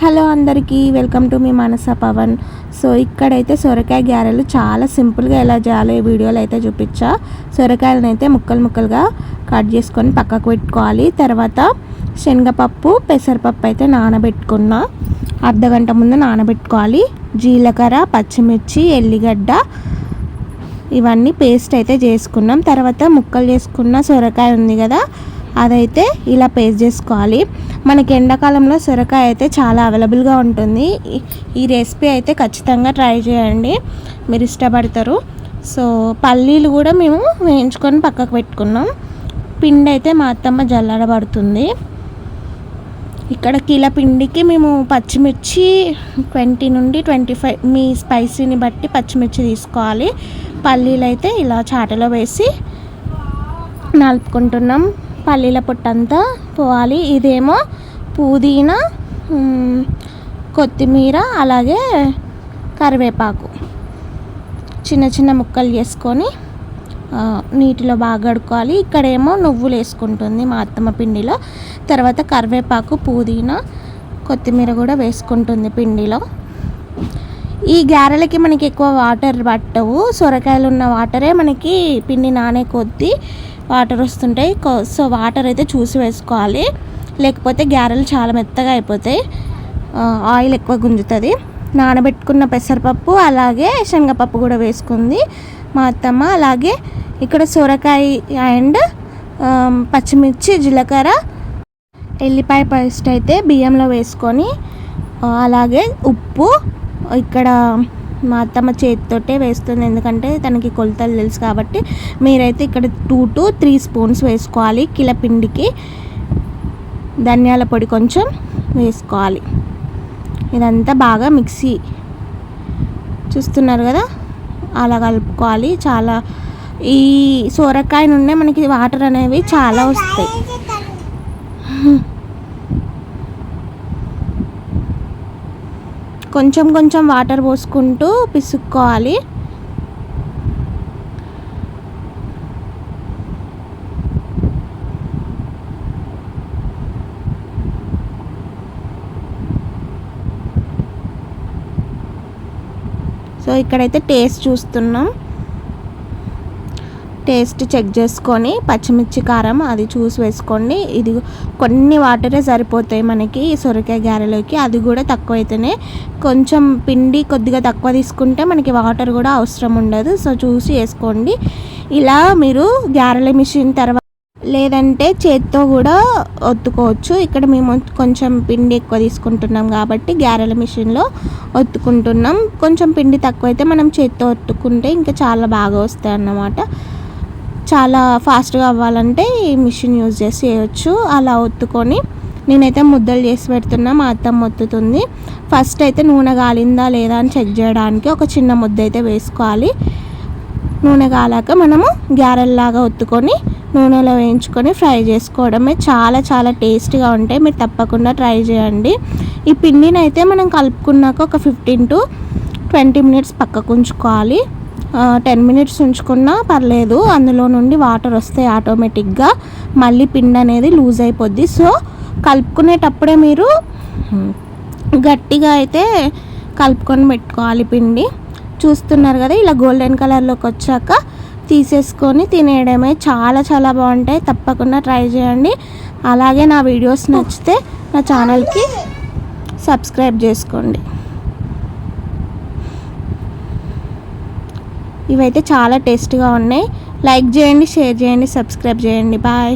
Hello అందరికీ welcome to me మనస Pawan. So ఇక్కడైతే సొరకాయ గారెలు చాలా సింపుల్గా ఎలా చేయాలో ఈ వీడియోలో అయితే చూపించా. సొరకాయలను అయితే ముక్కలు ముక్కలుగా కట్ చేసుకొని పక్కకు పెట్టుకోవాలి. తర్వాత శనగపప్పు పెసరపప్పు అయితే నానబెట్టుకున్న అర్ధగంట ముందు నానబెట్టుకోవాలి. జీలకర్ర, పచ్చిమిర్చి, ఎల్లిగడ్డ ఇవన్నీ పేస్ట్ అయితే చేసుకున్నాం. తర్వాత ముక్కలు చేసుకున్న సొరకాయ ఉంది కదా, అదైతే ఇలా పేస్ట్ చేసుకోవాలి. మనకి ఎండాకాలంలో సొరకాయ అయితే చాలా అవైలబుల్గా ఉంటుంది. ఈ రెసిపీ అయితే ఖచ్చితంగా ట్రై చేయండి, మీరు ఇష్టపడతారు. సో పల్లీలు కూడా మేము వేయించుకొని పక్కకు పెట్టుకున్నాం. పిండి అయితే మా అత్తమ్మ జల్లడబడుతుంది. ఇక్కడ కిలో పిండికి మేము పచ్చిమిర్చి 20 నుండి 25 మీ స్పైసీని బట్టి పచ్చిమిర్చి తీసుకోవాలి. పల్లీలు అయితే ఇలా చాటలో వేసి నలుపుకుంటున్నాం. పల్లీల పొట్టంతా పోవాలి. ఇదేమో పుదీనా, కొత్తిమీర, అలాగే కరివేపాకు చిన్న చిన్న ముక్కలు చేసుకొని నీటిలో బాగా కడుక్కోవాలి. ఇక్కడేమో నువ్వులు వేసుకుంటుంది మా అత్తమ్మ పిండిలో. తర్వాత కరివేపాకు, పుదీనా, కొత్తిమీర కూడా వేసుకుంటుంది పిండిలో. ఈ గారెలకి మనకి ఎక్కువ వాటర్ పట్టవు. సొరకాయలు ఉన్న వాటరే మనకి పిండి నానే కొద్దీ వాటర్ వస్తుంటాయి. సో వాటర్ అయితే చూసి వేసుకోవాలి, లేకపోతే గారెలు చాలా మెత్తగా అయిపోతాయి, ఆయిల్ ఎక్కువ గుంజుతుంది. నానబెట్టుకున్న పెసరపప్పు అలాగే శనగపప్పు కూడా వేసుకుంది మా అత్తమ్మ. అలాగే ఇక్కడ సొరకాయ అండ్ పచ్చిమిర్చి, జీలకర్ర, ఎల్లిపాయ పేస్ట్ అయితే బియ్యంలో వేసుకొని, అలాగే ఉప్పు ఇక్కడ మా అత్తమ్మ చేతితోటే వేస్తుంది, ఎందుకంటే తనకి కొలతలు తెలుసు కాబట్టి. మీరైతే ఇక్కడ 2 to 3 స్పూన్స్ వేసుకోవాలి. కిలో పిండికి ధనియాల పొడి కొంచెం వేసుకోవాలి. ఇదంతా బాగా మిక్సీ చూస్తున్నారు కదా, అలా కలుపుకోవాలి. చాలా ఈ సొరకాయ నుండే మనకి వాటర్ అనేవి చాలా వస్తాయి. కొంచెం కొంచెం వాటర్ పోసుకుంటూ పిసుక్కోవాలి. సో ఇక్కడైతే టేస్ట్ చూస్తున్నాం. టేస్ట్ చెక్ చేసుకొని పచ్చిమిర్చి, కారం అది చూసి వేసుకోండి. ఇది కొన్ని వాటరే సరిపోతాయి మనకి సొరకాయ గారెలోకి, అది కూడా తక్కువైతేనే. కొంచెం పిండి కొద్దిగా తక్కువ తీసుకుంటే మనకి వాటర్ కూడా అవసరం ఉండదు. సో చూసి వేసుకోండి. ఇలా మీరు గారెల మిషన్ తర్వాత లేదంటే చేత్తో కూడా ఒత్తుకోవచ్చు. ఇక్కడ మేము కొంచెం పిండి ఎక్కువ తీసుకుంటున్నాం కాబట్టి గారెల మిషన్లో ఒత్తుకుంటున్నాం. కొంచెం పిండి తక్కువైతే మనం చేత్తో ఒత్తుకుంటే ఇంకా చాలా బాగా వస్తాయి అన్నమాట. చాలా ఫాస్ట్గా అవ్వాలంటే ఈ మిషన్ యూజ్ చేసి చేయవచ్చు. అలా ఒత్తుకొని నేనైతే ముద్దలు చేసి పెడుతున్నా, మా అత్తమ్మ ఒత్తుతుంది. ఫస్ట్ అయితే నూనె కాలిందా లేదా అని చెక్ చేయడానికి ఒక చిన్న ముద్ద అయితే వేసుకోవాలి. నూనె కాలాక మనము గారెల్లాగా ఒత్తుకొని నూనెలో వేయించుకొని ఫ్రై చేసుకోవడమే. చాలా చాలా టేస్ట్గా ఉంటాయి, మీరు తప్పకుండా ట్రై చేయండి. ఈ పిండిని అయితే మనం కలుపుకున్నాక ఒక 15 to 20 minutes పక్కకు ఉంచుకోవాలి. 10 minutes ఉంచుకున్నా పర్లేదు, అందులో నుండి వాటర్ వస్తాయి ఆటోమేటిక్గా. మళ్ళీ పిండి అనేది లూజ్ అయిపోద్ది. సో కలుపుకునేటప్పుడే మీరు గట్టిగా అయితే కలుపుకొని పెట్టుకోవాలి పిండి. చూస్తున్నారు కదా, ఇలా గోల్డెన్ కలర్లోకి వచ్చాక తీసేసుకొని తినేయడమే. చాలా చాలా బాగుంటాయి, తప్పకుండా ట్రై చేయండి. అలాగే నా వీడియోస్ నచ్చితే నా ఛానల్కి సబ్స్క్రైబ్ చేసుకోండి. ఇవైతే చాలా టేస్ట్గా ఉన్నాయి. లైక్ చేయండి, షేర్ చేయండి, సబ్స్క్రైబ్ చేయండి. బాయ్.